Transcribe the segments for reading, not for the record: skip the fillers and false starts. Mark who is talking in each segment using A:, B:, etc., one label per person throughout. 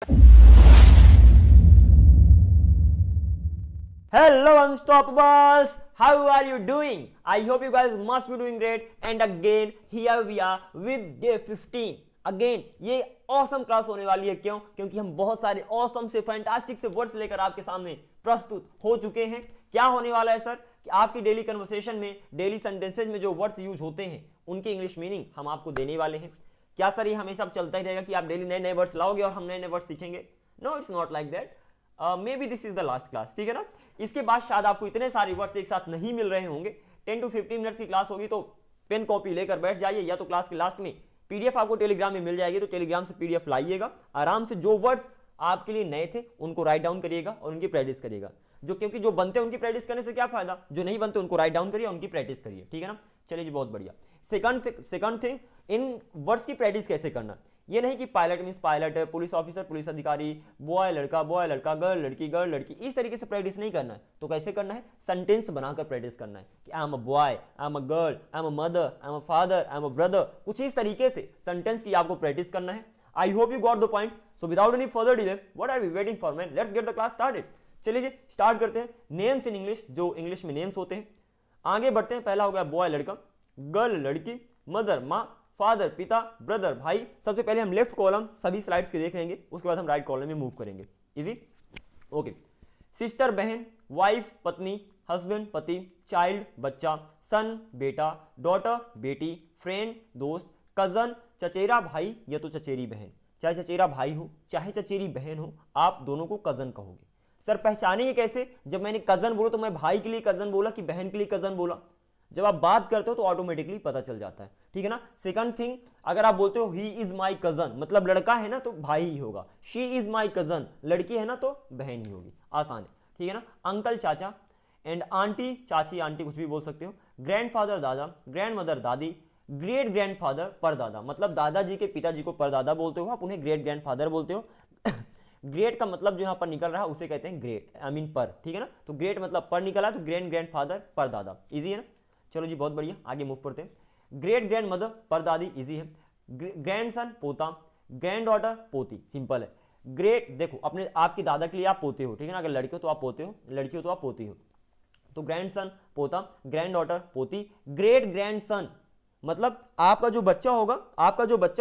A: Hello Unstoppables, how are you doing? I hope you guys must be doing great. And again here we are with day 15. Again ये awesome class होने वाली है। क्यों? क्योंकि हम बहुत सारे awesome से फैंटास्टिक से वर्ड्स लेकर आपके सामने प्रस्तुत हो चुके हैं। क्या होने वाला है सर कि आपकी डेली कन्वर्सेशन में, डेली सेंटेंसेज में जो वर्ड्स यूज होते हैं उनकी इंग्लिश मीनिंग हम आपको देने वाले हैं। क्या सर ये हमेशा चलता ही रहेगा कि आप डेली नए नए वर्ड्स लाओगे और हम नए नए वर्ड्स सीखेंगे? No, it's not like that. Maybe this is the last class, ठीक है ना। इसके बाद शायद आपको इतने सारे वर्ड्स एक साथ नहीं मिल रहे होंगे। 10 to 15 मिनट्स की क्लास होगी, तो पेन कॉपी लेकर बैठ जाइए, या तो क्लास के लास्ट में पीडीएफ आपको टेलीग्राम में मिल जाएगी, तो टेलीग्राम से पीडीएफ लाइएगा। आराम से जो वर्ड्स आपके लिए नए थे उनको राइट डाउन करिएगा और उनकी प्रैक्टिस करिएगा। क्योंकि जो बनते हैं उनकी प्रैक्टिस करने से क्या फायदा, जो नहीं बनते उनको राइट डाउन करिए, उनकी प्रैक्टिस करिए, ठीक है ना। चलिए जी, बहुत बढ़िया। सेकंड थिंग, इन वर्ड्स की प्रैक्टिस कैसे करना। ये नहीं कि pilot means pilot, police officer police अधिकारी, बॉय लड़का, गर्ल लड़की, इस तरीके से प्रैक्टिस नहीं करना है। तो कैसे करना है? सेंटेंस बनाकर प्रैक्टिस करना है कि I am a boy, I am a girl, I am a mother, I am a father, I am a brother. कुछ इस तरीके से सेंटेंस की आपको प्रैक्टिस करना है। I hope you got the point. So without any further delay, what are we waiting for man, let's get the class started. चलिए जी, स्टार्ट करते हैं। नेम्स इन इंग्लिश, जो इंग्लिश में नेम्स होते हैं। आगे बढ़ते हैं। पहला हो गया बॉय लड़का, गर्ल लड़की, मदर माँ, फादर पिता, ब्रदर भाई। सबसे पहले हम लेफ्ट कॉलम सभी स्लाइड्स के देख लेंगे, उसके बाद हम राइट कॉलम में मूव करेंगे। Easy, okay. सिस्टर बहन, वाइफ पत्नी, हस्बैंड पति, चाइल्ड बच्चा, सन बेटा, डॉटर बेटी, फ्रेंड दोस्त, कजन चचेरा भाई या तो चचेरी बहन। चाहे चचेरा भाई हो चाहे चचेरी बहन हो, आप दोनों को कजन कहोगे। सर पहचानेंगे कैसे? जब मैंने कजन बोला तो मैं भाई के लिए कजन बोला कि बहन के लिए कजन बोला? जब आप बात करते हो तो ऑटोमेटिकली पता चल जाता है, ठीक है ना। सेकंड थिंग, अगर आप बोलते हो ही इज माई कजन, मतलब लड़का है ना तो भाई ही होगा। शी इज माई कजन, लड़की है ना तो बहन ही होगी। आसान है, ठीक है ना। अंकल चाचा, एंड आंटी चाची आंटी कुछ भी बोल सकते हो। ग्रैंडफादर दादा, ग्रैंड मदर दादी, ग्रेट ग्रैंडफादर परदादा, मतलब दादाजी के पिताजी को परदादा बोलते हो, आप उन्हें ग्रेट ग्रैंडफादर बोलते हो। ग्रेट का मतलब जो यहाँ पर निकल रहा है उसे कहते हैं ग्रेट, आई मीन पर, ठीक है ना। तो ग्रेट मतलब पर निकला है, तो ग्रैंड ग्रैंडफादर परदादा। इजी है ना। चलो जी, बहुत बढ़िया, आगे मूव करते हैं। ग्रेट ग्रैंड मदर परदादी, इजी है। ग्रैंड सन पोता, ग्रैंड डॉटर पोती, सिंपल है। ग्रेट, देखो अपने आपकी दादा के लिए आप पोते हो, ठीक है ना। अगर लड़के हो तो आप पोते हो, लड़की हो तो आप पोती हो। तो ग्रैंड सन पोता, ग्रैंड डॉटर पोती। ग्रेट ग्रैंड सन मतलब आपका जो बच्चा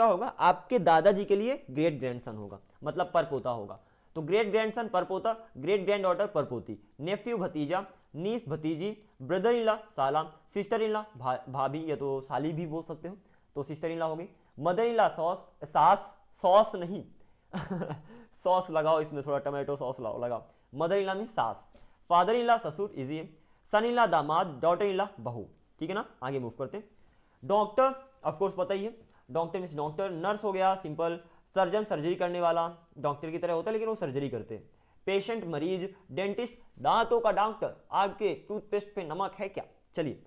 A: होगा आपके दादाजी के लिए ग्रेट ग्रैंडसन होगा, मतलब परपोता होगा। तो ग्रेट ग्रैंडसन परपोता, ग्रेट ग्रैंड डॉटर परपोती। नेफ्यू भतीजा, नीस भतीजी, ब्रदर इन लॉ साला, सिस्टर इन लॉ भाभी या तो साली भी बोल सकते हो, तो सिस्टर इन लॉ हो गई। मदर इन लॉ सास, सॉस नहीं सॉस लगाओ इसमें, थोड़ा टमाटो सॉस लगाओ। मदर इन लॉ मीन सास। फादर इन लॉ ससुर, इजी है। सन इन लॉ दामाद, डॉटर इन लॉ बहू, ठीक है ना। आगे मूव करते हैं। डॉक्टर, ऑफ कोर्स पता ही है, डॉक्टर मींस डॉक्टर। नर्स हो गया सिंपल। सर्जन सर्जरी करने वाला, डॉक्टर की तरह होता है लेकिन वो सर्जरी करते हैं। पेशेंट मरीज। डेंटिस्ट दांतों का डॉक्टर, आपके टूथपेस्ट पे नमक है क्या। चलिए,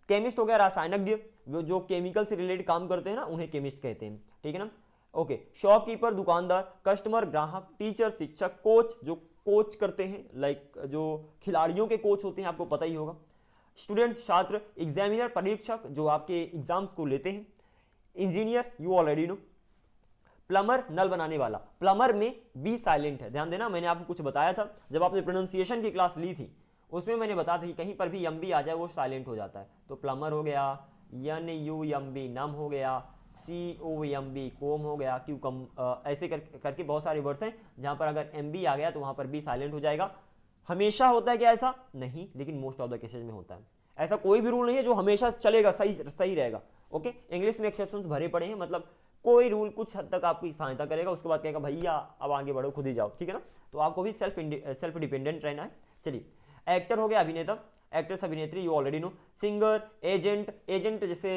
A: केमिस्ट हो गया रासायनिज्ञ, जो केमिकल से रिलेटेड काम करते हैं ना उन्हें केमिस्ट कहते हैं, ठीक है ना। ओके। शॉपकीपर दुकानदार, कस्टमर ग्राहक, टीचर शिक्षक, कोच जो कोच करते हैं, लाइक जो खिलाड़ियों के कोच होते हैं, आपको पता ही होगा। स्टूडेंट्स छात्र, एग्जामिनर परीक्षक जो आपके एग्जाम्स को लेते हैं। Engineer, you already know. Plumber नल बनाने वाला, प्लम्बर में बी साइलेंट है, ध्यान देना। मैंने आपको कुछ बताया था जब आपने प्रोनाउंसिएशन की क्लास ली थी, उसमें मैंने बताया था कि कहीं पर भी एम बी आ जाए वो साइलेंट हो जाता है। तो प्लम्बर हो गया, एन यू एम बी नम हो गया, सी ओ एम बी कोम हो गया, क्यू कम, ऐसे करके बहुत सारे वर्ड्स हैं जहां पर अगर एम बी आ गया तो वहां पर बी साइलेंट हो जाएगा। हमेशा होता है क्या ऐसा? नहीं, लेकिन मोस्ट ऑफ द केसेज में होता है। ऐसा कोई भी रूल नहीं है जो हमेशा चलेगा, सही रहेगा। ओके, इंग्लिश में एक्सेप्शंस भरे पड़े हैं, मतलब कोई रूल कुछ हद तक आपकी सहायता करेगा, उसके बाद कहेगा भैया अब आगे बढ़ो, खुद ही जाओ, ठीक है ना। तो आपको भी सेल्फ डिपेंडेंट रहना है। चलिए, एक्टर हो गया अभिनेता, एक्ट्रेस अभिनेत्री, you already no. Singer, agent जैसे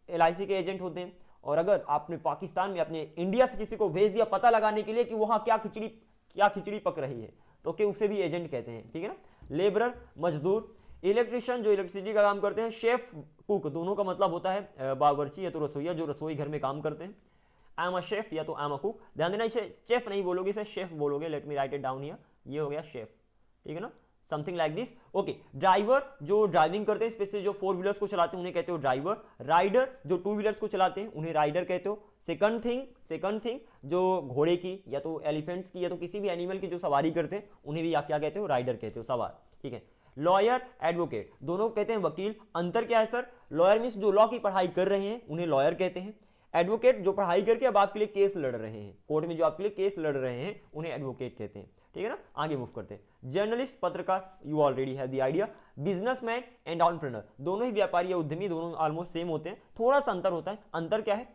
A: LIC के एजेंट होते हैं। और अगर आपने पाकिस्तान में अपने इंडिया से किसी को भेज दिया पता लगाने के लिए कि वहां क्या खिचड़ी पक रही है, तो कि उसे भी एजेंट कहते हैं, ठीक है ना। लेबरर मजदूर, इलेक्ट्रिशियन जो इलेक्ट्रिसिटी का काम करते हैं, शेफ कुक, दोनों का मतलब होता है बावर्ची या तो रसोईया जो रसोई घर में काम करते हैं। आई एम अ शेफ या तो आई एम अ कुक, ध्यान देना इसे चेफ नहीं बोलोगे, इसे शेफ बोलोगे। Let me right it down here, ये हो गया शेफ, ठीक है ना। Something like this. Okay, driver जो ड्राइविंग करते हैं, स्पेशली जो 4 व्हीलर्स को चलाते हैं उन्हें कहते हो ड्राइवर। राइडर जो 2 व्हीलर्स को चलाते हैं उन्हें राइडर कहते हो। सेकंड थिंग जो घोड़े की या तो एलिफेंट्स की या तो किसी भी एनिमल की जो सवारी करते हैं उन्हें भी आप क्या कहते हो, राइडर कहते हो, सवार, ठीक है। लॉयर, एडवोकेट, दोनों कहते हैं वकील। अंतर क्या है सर? लॉयर मीन्स जो लॉ की पढ़ाई कर रहे हैं उन्हें लॉयर कहते हैं। एडवोकेट जो पढ़ाई करके अब आपके लिए केस लड़ रहे हैं, कोर्ट में जो आपके लिए केस लड़ रहे हैं उन्हें एडवोकेट कहते हैं, ठीक है ना। आगे मूव करते हैं। जर्नलिस्ट, पत्रकार, you already have the idea. Businessman and entrepreneur, दोनों ही व्यापारी या उद्यमी, दोनों ऑलमोस्ट सेम होते हैं, थोड़ा सा अंतर होता है। अंतर क्या है?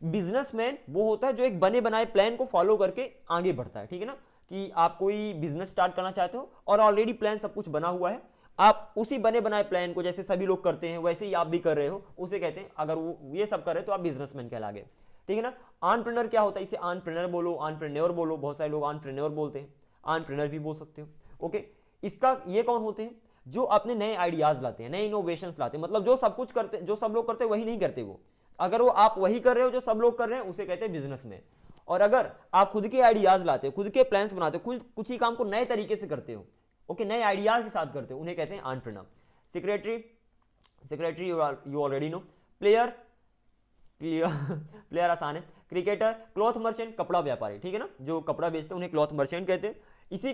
A: बिजनेसमैन वो होता है जो एक बने बनाए प्लान को फॉलो करके आगे बढ़ता है, ठीक है ना, कि आप कोई बिजनेस स्टार्ट करना चाहते हो और ऑलरेडी प्लान सब कुछ बना हुआ है, आप उसी बने बनाए प्लान को जैसे सभी लोग करते हैं वैसे ही आप भी कर रहे हो, उसे कहते हैं, अगर वो ये सब कर रहे हो तो आप बिजनेसमैन कहलागे, ठीक है ना। एंटरप्रेन्योर क्या होता है? इसे एंटरप्रेन्योर बोलो, एंटरप्रेन्योर बोलो, बहुत सारे लोग एंटरप्रेन्योर बोलते हैं, एंटरप्रेन्योर भी बोल सकते हो। ओके, इसका ये कौन होते हैं? जो अपने नए आइडियाज लाते हैं, नए इनोवेशंस लाते हैं, मतलब जो सब कुछ करते, जो सब लोग करते हैं वही नहीं करते वो, अगर वो आप वही कर रहे हो जो सब लोग कर रहे हैं उसे कहते हैं बिजनेसमैन। और अगर आप खुद के आइडियाज लाते हो, खुद के प्लान्स बनाते हो, खुद कुछ ही काम को नए तरीके से करते हो, ओके, नए आइडियाज के साथ करते हो, उन्हें कहते हैं entrepreneur. Secretary you already no. Player player आसान है। क्रिकेटर, क्लॉथ मर्चेंट, कपड़ा व्यापारी, ठीक है ना, जो कपड़ा बेचते हैं उन्हें क्लॉथ मर्चेंट कहते हैं। इसी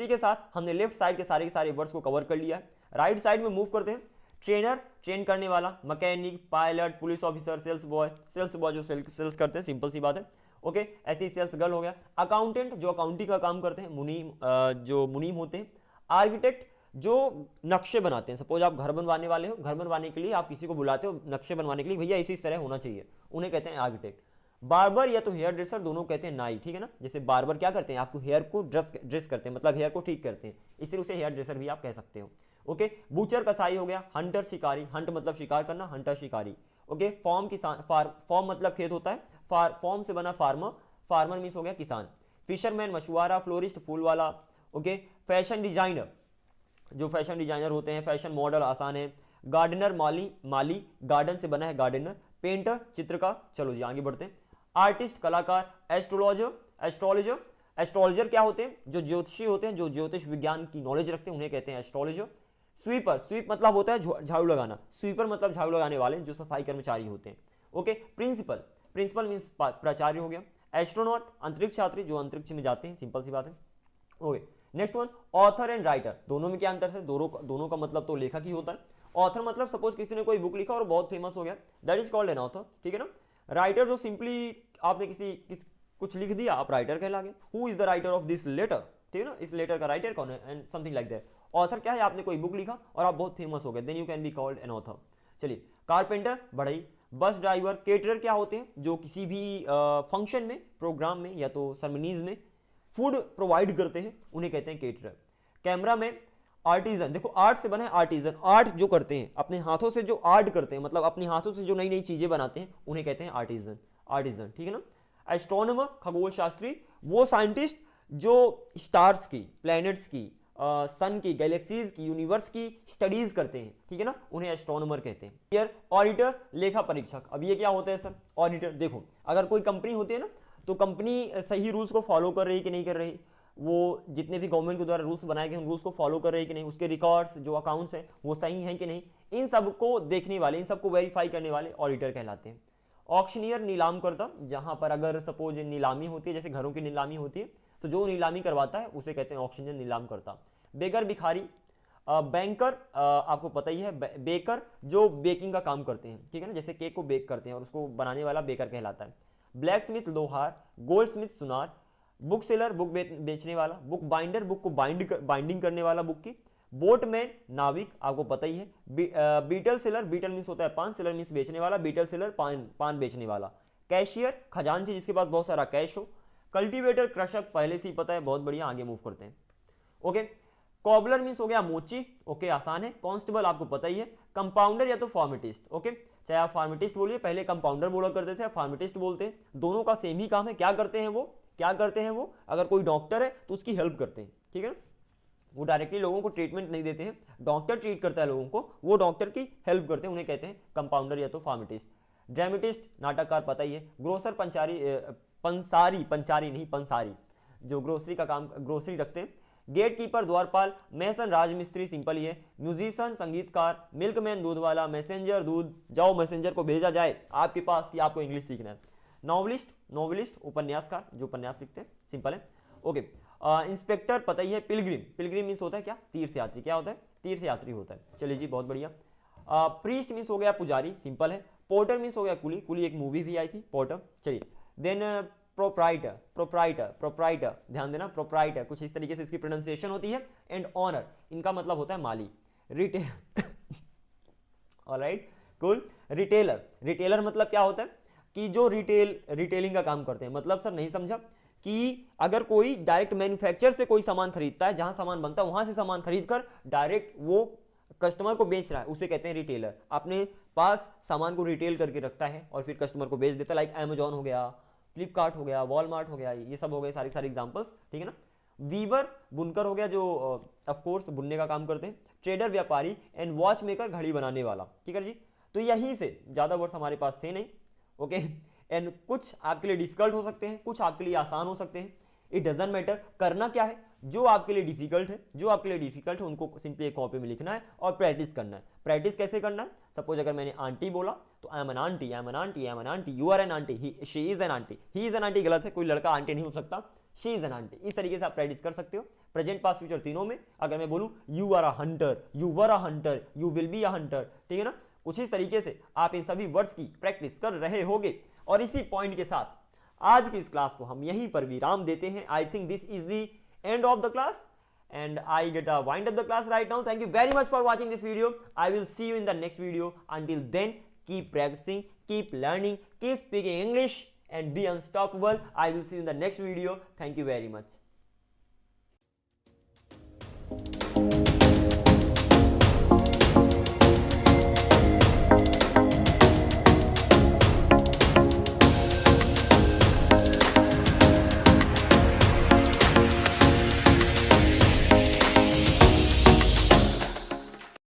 A: के साथ हमने लेफ्ट साइड के सारे वर्ड्स को कवर कर लिया है। राइट साइड में मूव करते हैं। ट्रेनर, ट्रेन करने वाला, mechanic, pilot, police officer, sales boy जो सेल्स करते हैं, सिंपल सी बात है, ओके, ऐसे ही सेल्स गर्ल हो गया। अकाउंटेंट जो अकाउंटिंग का काम करते हैं, मुनीम जो मुनीम होते हैं। आर्किटेक्ट जो नक्शे बनाते हैं, सपोज आप घर बनवाने वाले हो, घर बनवाने के लिए आप किसी को बुलाते हो नक्शे बनवाने के लिए, भैया इसी तरह होना चाहिए, उन्हें कहते हैं आर्किटेक्ट। बार्बर या तो हेयर ड्रेसर, दोनों कहते हैं नाई, ठीक है ना, जैसे बार्बर क्या करते हैं, आपको हेयर को ड्रेस करते हैं, मतलब हेयर को ठीक करते हैं, इसलिए उसे हेयर ड्रेसर भी आप कह सकते हो, ओके। बूचर कसाई हो गया। हंटर शिकारी, हंट मतलब शिकार करना, हंटर शिकारी, ओके। फॉर्म किसान, फॉर्म मतलब खेत होता है, फॉर्म से बना फार्मर मीन्स हो गया किसान। फिशरमैन मछुआरा, फ्लोरिस्ट फूल वाला, ओके। फैशन डिजाइनर जो फैशन डिजाइनर होते हैं, फैशन मॉडल आसान है। गार्डनर माली गार्डन से बना है गार्डनर। पेंटर चित्रकार, चलो जी आगे बढ़ते हैं। आर्टिस्ट कलाकार। एस्ट्रोलॉजर क्या होते हैं? जो ज्योतिषी होते हैं, जो ज्योतिष विज्ञान की नॉलेज रखते हैं उन्हें कहते हैं एस्ट्रोलॉजर। स्वीप मतलब होता है झाड़ू लगाना, स्वीपर मतलब झाड़ू लगाने वाले जो सफाई कर्मचारी होते हैं, ओके। प्रिंसिपल मीन्स प्राचार्य हो गया। एस्ट्रोनॉट अंतरिक्ष यात्री जो अंतरिक्ष में जाते हैं, सिंपल सी बात है, okay. Next one, author and writer, दोनों में क्या अंतर है? दोनों का मतलब तो लेखक ही होता है। ऑथर मतलब सपोज किसी ने कोई बुक लिखा और बहुत फेमस हो गया, that is called an author, ठीक है ना। राइटर जो सिंपली आपने कुछ लिख दिया, आप राइटर कहलागे। Who is the writer of this letter, ठीक है ना, इस लेटर का राइटर कौन है, and something like that. Author क्या है? आपने कोई बुक लिखा और आप बहुत फेमस हो गए, then you can be called an author. चलिए, कारपेंटर बढ़ई। Bus driver. केटरर क्या होते हैं? जो किसी भी फंक्शन में, प्रोग्राम में या तो सरमनीज में फूड प्रोवाइड करते हैं, उन्हें कहते हैं केटरर। कैमरामैन। आर्टिजन, देखो आर्ट से बना है आर्टिजन, आर्ट जो करते हैं अपने हाथों से, जो आर्ट करते हैं मतलब अपने हाथों से जो नई नई चीजें बनाते हैं उन्हें कहते हैं आर्टिजन, ठीक है ना। एस्ट्रोनॉमर खगोल शास्त्री, वो साइंटिस्ट जो स्टार्स की, प्लैनेट्स की, सन की, गैलेक्सीज की, यूनिवर्स की स्टडीज करते हैं, ठीक है ना, उन्हें एस्ट्रोनॉमर कहते हैं। फिर ऑडिटर लेखा परीक्षक। अब ये क्या होता है सर? ऑडिटर, देखो अगर कोई कंपनी होती है ना, तो कंपनी सही रूल्स को फॉलो कर रही है कि नहीं कर रही, वो जितने भी गवर्नमेंट के द्वारा रूल्स बनाए गए उन रूल्स को फॉलो कर रही है कि नहीं, उसके रिकॉर्ड्स जो अकाउंट्स हैं वो सही हैं कि नहीं, इन सब को देखने वाले, इन सबको वेरीफाई करने वाले ऑडिटर कहलाते हैं। ऑक्शनियर नीलाम करता, जहां पर अगर सपोज नीलामी होती है, जैसे घरों की नीलामी होती है, तो जो नीलामी करवाता है उसे कहते हैं ऑक्शनियर, नीलाम करता। बेगर भिखारी। बैंकर आपको पता ही है, बेकर जो बेकिंग का काम करते हैं, ठीक है ना, जैसे केक को बेक करते हैं और उसको बनाने वाला बेकर कहलाता है। ब्लैक स्मिथ लोहार। गोल्ड स्मिथ सुनार। बुक सेलर बुक बेचने वाला। बुक बाइंडर बुक को बाइंडिंग करने वाला बुक की। बोटमैन नाविक, आपको पता ही है। बीटल सेलर, बीटल मीन्स होता है पान, सेलर मीन्स बेचने वाला, बीटल सेलर पान बेचने वाला। कैशियर खजांची, जिसके पास बहुत सारा कैश हो। कल्टीवेटर कृषक, पहले से ही पता है, बहुत बढ़िया, आगे मूव करते हैं, ओके। कॉबलर मीन्स हो गया मोची, ओके, आसान है। कांस्टेबल आपको पता ही है। कंपाउंडर या तो फार्मेटिस्ट, ओके, चाहे आप फार्मेटिस्ट बोलिए, पहले कंपाउंडर बोला करते थे, फार्मेटिस्ट बोलते हैं, दोनों का सेम ही काम है। क्या करते हैं वो अगर कोई डॉक्टर है तो उसकी हेल्प करते हैं, ठीक है, वो डायरेक्टली लोगों को ट्रीटमेंट नहीं देते हैं, डॉक्टर ट्रीट करता है लोगों को, वो डॉक्टर की हेल्प करते हैं, उन्हें कहते हैं कंपाउंडर या तो फार्मेटिस्ट। ड्रामेटिस्ट नाटककार, पता ही है। ग्रोसर पंसारी नहीं पंसारी, जो ग्रोसरी का काम, ग्रोसरी रखते हैं। गेट कीपर द्वारपाल, मैसन राजमिस्त्री, सिंपल ही है। म्यूजिशियन संगीतकार, मिल्कमैन दूध वाला, मैसेंजर दूध, जाओ मैसेंजर को भेजा जाए आपके पास कि आपको इंग्लिश सीखना है। नॉवलिस्ट, नॉवलिस्ट उपन्यासकार जो उपन्यास लिखते हैं, सिंपल है। ओके, इंस्पेक्टर पता ही है। पिलग्रिम, पिलग्रिम मीन्स होता है क्या, तीर्थयात्री, क्या होता है, तीर्थयात्री होता है। चलिए जी बहुत बढ़िया। प्रीस्ट मीन्स हो गया पुजारी, सिंपल है। पोर्टर मीन्स हो गया कुली, कुली एक मूवी भी आई थी पोर्टर। चलिए देन प्रोप्राइटर, प्रोप्राइटर, प्रोप्राइटर, ध्यान देना प्रोप्राइटर कुछ इस तरीके से इसकी प्रोनाउंसिएशन होती है। एंड ऑनर, इनका मतलब होता है माली। Retail alright cool. Retailer, retailer मतलब क्या होता है कि जो रिटेलिंग का काम करते हैं। मतलब सर नहीं समझा कि अगर कोई डायरेक्ट मैन्युफैक्चर से कोई सामान खरीदता है, जहां सामान बनता है वहां से सामान खरीद कर डायरेक्ट वो कस्टमर को बेच रहा है, उसे कहते हैं रिटेलर। अपने पास सामान को रिटेल करके रखता है और फिर कस्टमर को बेच देता है। लाइक अमेजॉन हो गया, फ्लिपकार्ट हो गया, वॉलमार्ट हो गया, ये सब हो गए सारे सारे एग्जांपल्स, ठीक है ना। वीवर बुनकर हो गया जो ऑफ कोर्स बुनने का काम करते हैं। ट्रेडर व्यापारी। एंड वॉच मेकर घड़ी बनाने वाला, ठीक है जी। तो यहीं से ज़्यादा वर्ड्स हमारे पास थे नहीं, ओके। एंड कुछ आपके लिए डिफिकल्ट हो सकते हैं, कुछ आपके लिए आसान हो सकते हैं। इट डजंट मैटर, करना क्या है, जो आपके लिए डिफिकल्ट है, जो आपके लिए डिफिकल्ट है उनको सिंपली एक कॉपी में लिखना है और प्रैक्टिस करना है। प्रैक्टिस कैसे करना है, सपोज अगर मैंने आंटी बोला तो I am an aunty, I am an aunty, I am an aunty, you are an aunty, she is an aunty, he is an aunty गलत है, कोई लड़का आंटी नहीं हो सकता, शी इज एन आंटी। इस तरीके से आप प्रैक्टिस कर सकते हो प्रेजेंट पास्ट फ्यूचर तीनों में। अगर मैं बोलूं you are a hunter, you were a hunter, you will be a hunter, ठीक है ना। कुछ इस तरीके से आप इन सभी वर्ड्स की प्रैक्टिस कर रहे होगे। और इसी पॉइंट के साथ आज की इस क्लास को हम यहीं पर विराम देते हैं। I think this is the end of the class and I get a wind up the class right now. Thank you very much for watching this video. I will see you in the next video. Until then, keep practicing, keep learning, keep speaking English and be unstoppable. I will see you in the next video. Thank you very much.